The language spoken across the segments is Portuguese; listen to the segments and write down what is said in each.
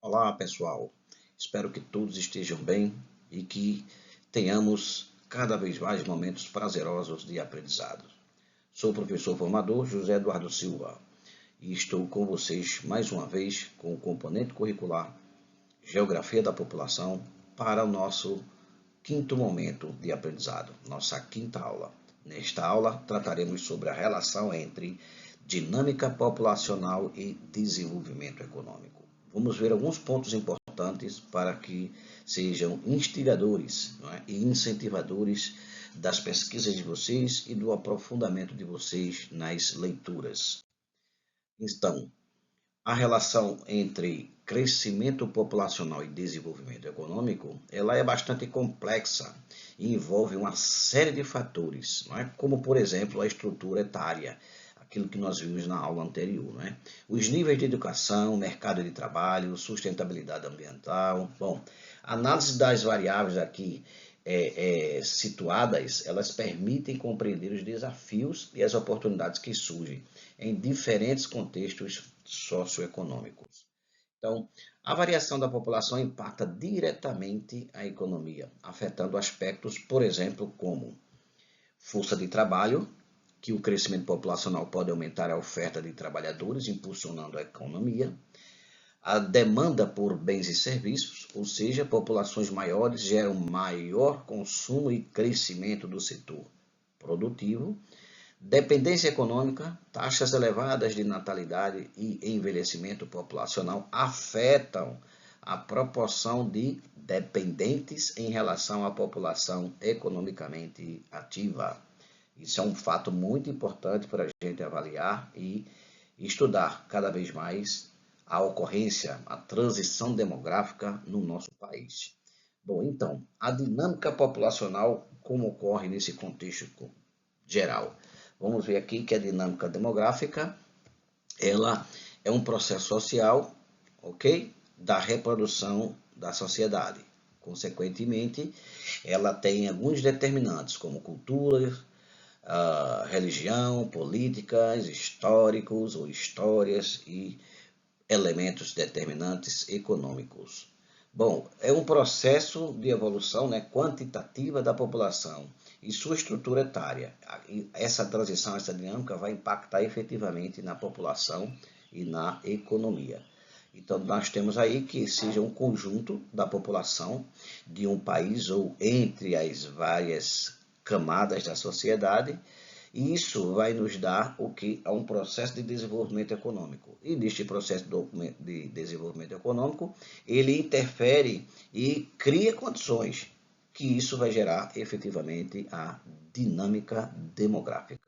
Olá, pessoal. Espero que todos estejam bem e que tenhamos cada vez mais momentos prazerosos de aprendizado. Sou o professor formador José Eduardo Silva e estou com vocês mais uma vez com o componente curricular Geografia da População para o nosso quinto momento de aprendizado, nossa quinta aula. Nesta aula, trataremos sobre a relação entre dinâmica populacional e desenvolvimento econômico. Vamos ver alguns pontos importantes para que sejam instigadores, e incentivadores das pesquisas de vocês e do aprofundamento de vocês nas leituras. Então, a relação entre crescimento populacional e desenvolvimento econômico, ela é bastante complexa e envolve uma série de fatores, como, por exemplo, a estrutura etária, aquilo que nós vimos na aula anterior, os níveis de educação, mercado de trabalho, sustentabilidade ambiental. Bom, a análise das variáveis aqui situadas, elas permitem compreender os desafios e as oportunidades que surgem em diferentes contextos socioeconômicos. Então, a variação da população impacta diretamente a economia, afetando aspectos, por exemplo, como força de trabalho, que o crescimento populacional pode aumentar a oferta de trabalhadores, impulsionando a economia, a demanda por bens e serviços, ou seja, populações maiores geram maior consumo e crescimento do setor produtivo, dependência econômica, taxas elevadas de natalidade e envelhecimento populacional afetam a proporção de dependentes em relação à população economicamente ativa. Isso é um fato muito importante para a gente avaliar e estudar cada vez mais a ocorrência, a transição demográfica no nosso país. Bom, então, a dinâmica populacional, como ocorre nesse contexto geral? Vamos ver aqui que a dinâmica demográfica, ela é um processo social, ok? Da reprodução da sociedade. Consequentemente, ela tem alguns determinantes, como cultura, religião, políticas, históricos ou histórias e elementos determinantes econômicos. Bom, é um processo de evolução quantitativa da população e sua estrutura etária. Essa transição, essa dinâmica vai impactar efetivamente na população e na economia. Então, nós temos aí que seja um conjunto da população de um país ou entre as várias camadas da sociedade, e isso vai nos dar o que é um processo de desenvolvimento econômico. E neste processo de desenvolvimento econômico, ele interfere e cria condições que isso vai gerar efetivamente a dinâmica demográfica.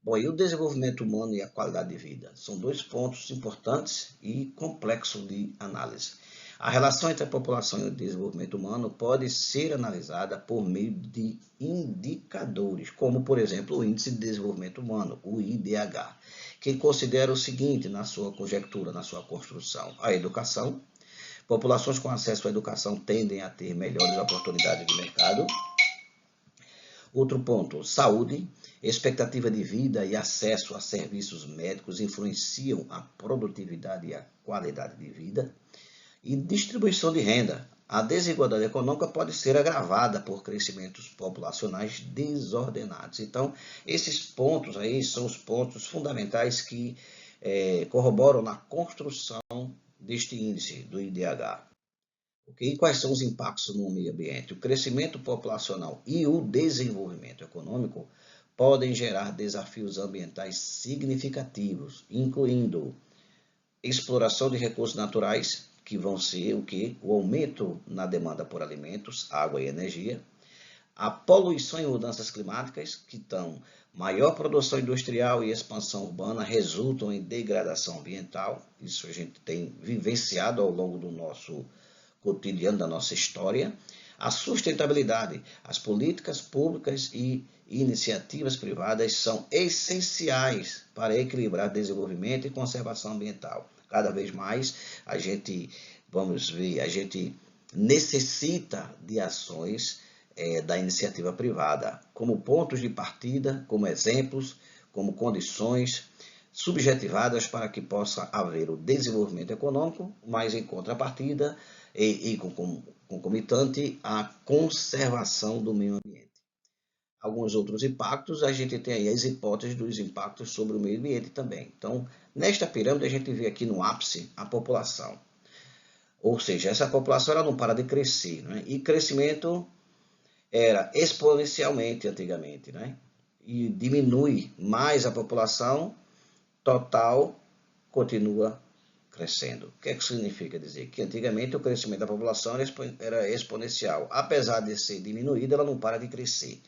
Bom, e o desenvolvimento humano e a qualidade de vida? São dois pontos importantes e complexos de análise. A relação entre a população e o desenvolvimento humano pode ser analisada por meio de indicadores, como, por exemplo, o Índice de Desenvolvimento Humano, o IDH, que considera o seguinte na sua conjectura, na sua construção: a educação. Populações com acesso à educação tendem a ter melhores oportunidades de mercado. Outro ponto, saúde. Expectativa de vida e acesso a serviços médicos influenciam a produtividade e a qualidade de vida. E distribuição de renda. A desigualdade econômica pode ser agravada por crescimentos populacionais desordenados. Então, esses pontos aí são os pontos fundamentais que corroboram na construção deste índice do IDH. Okay? E quais são os impactos no meio ambiente? O crescimento populacional e o desenvolvimento econômico podem gerar desafios ambientais significativos, incluindo exploração de recursos naturais, que vão ser o quê? O aumento na demanda por alimentos, água e energia, a poluição e mudanças climáticas, que estão maior produção industrial e expansão urbana resultam em degradação ambiental. Isso a gente tem vivenciado ao longo do nosso cotidiano, da nossa história. A sustentabilidade, as políticas públicas e iniciativas privadas são essenciais para equilibrar desenvolvimento e conservação ambiental. Cada vez mais a gente necessita de ações da iniciativa privada, como pontos de partida, como exemplos, como condições subjetivadas para que possa haver o desenvolvimento econômico, mas em contrapartida e concomitante a conservação do meio ambiente. Alguns outros impactos, a gente tem aí as hipóteses dos impactos sobre o meio ambiente também. Então, nesta pirâmide, a gente vê aqui no ápice a população. Ou seja, essa população ela não para de crescer, né? E crescimento era exponencialmente antigamente, né? E diminui mais a população, total continua crescendo. O que é que significa dizer? Que antigamente o crescimento da população era exponencial. Apesar de ser diminuída, ela não para de crescer.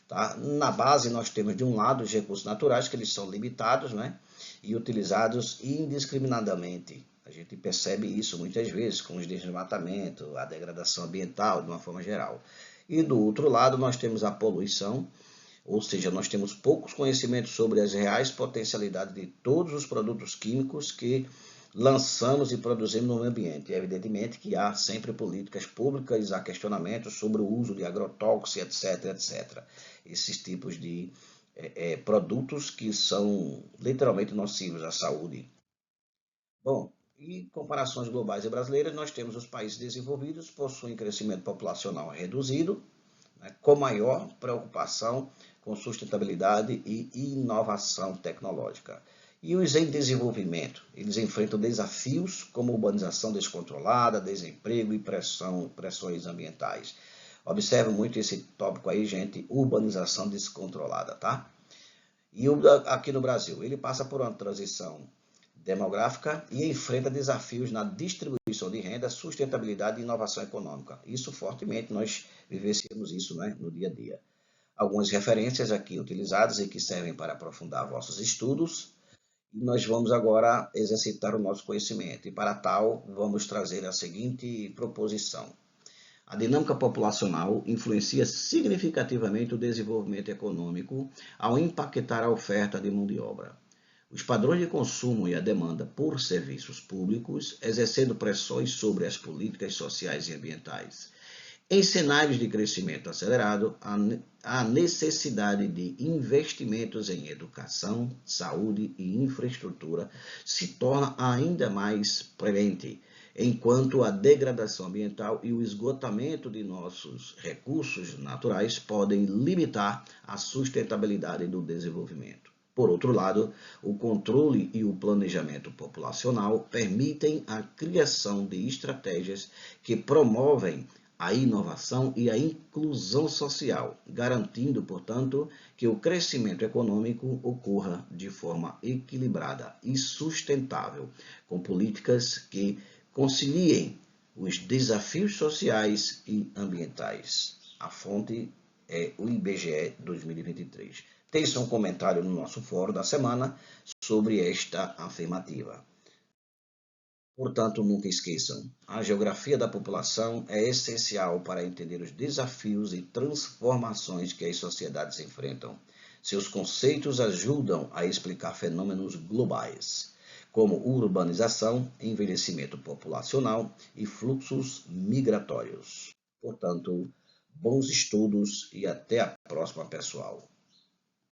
Tá? Na base, nós temos, de um lado, os recursos naturais, que eles são limitados, né? E utilizados indiscriminadamente. A gente percebe isso muitas vezes com os desmatamento, a degradação ambiental, de uma forma geral. E do outro lado, nós temos a poluição, ou seja, nós temos poucos conhecimentos sobre as reais potencialidades de todos os produtos químicos que lançamos e produzimos no meio ambiente. E evidentemente que há sempre políticas públicas, há questionamentos sobre o uso de agrotóxicos, etc, etc. Esses tipos de produtos que são literalmente nocivos à saúde. Bom, em comparações globais e brasileiras, nós temos os países desenvolvidos possuem crescimento populacional reduzido, né, com maior preocupação com sustentabilidade e inovação tecnológica. E os em desenvolvimento, eles enfrentam desafios como urbanização descontrolada, desemprego e pressões ambientais. Observe muito esse tópico aí, gente, urbanização descontrolada, tá? E aqui no Brasil, ele passa por uma transição demográfica e enfrenta desafios na distribuição de renda, sustentabilidade e inovação econômica. Isso fortemente, nós vivenciamos isso, né, no dia a dia. Algumas referências aqui utilizadas e que servem para aprofundar vossos estudos. E nós vamos agora exercitar o nosso conhecimento. E para tal, vamos trazer a seguinte proposição. A dinâmica populacional influencia significativamente o desenvolvimento econômico ao impactar a oferta de mão de obra. Os padrões de consumo e a demanda por serviços públicos, exercendo pressões sobre as políticas sociais e ambientais. Em cenários de crescimento acelerado, a necessidade de investimentos em educação, saúde e infraestrutura se torna ainda mais premente, enquanto a degradação ambiental e o esgotamento de nossos recursos naturais podem limitar a sustentabilidade do desenvolvimento. Por outro lado, o controle e o planejamento populacional permitem a criação de estratégias que promovem a inovação e a inclusão social, garantindo, portanto, que o crescimento econômico ocorra de forma equilibrada e sustentável, com políticas que conciliem os desafios sociais e ambientais. A fonte é o IBGE 2023. Deixe um comentário no nosso fórum da semana sobre esta afirmativa. Portanto, nunca esqueçam, a geografia da população é essencial para entender os desafios e transformações que as sociedades enfrentam. Seus conceitos ajudam a explicar fenômenos globais, como urbanização, envelhecimento populacional e fluxos migratórios. Portanto, bons estudos e até a próxima, pessoal.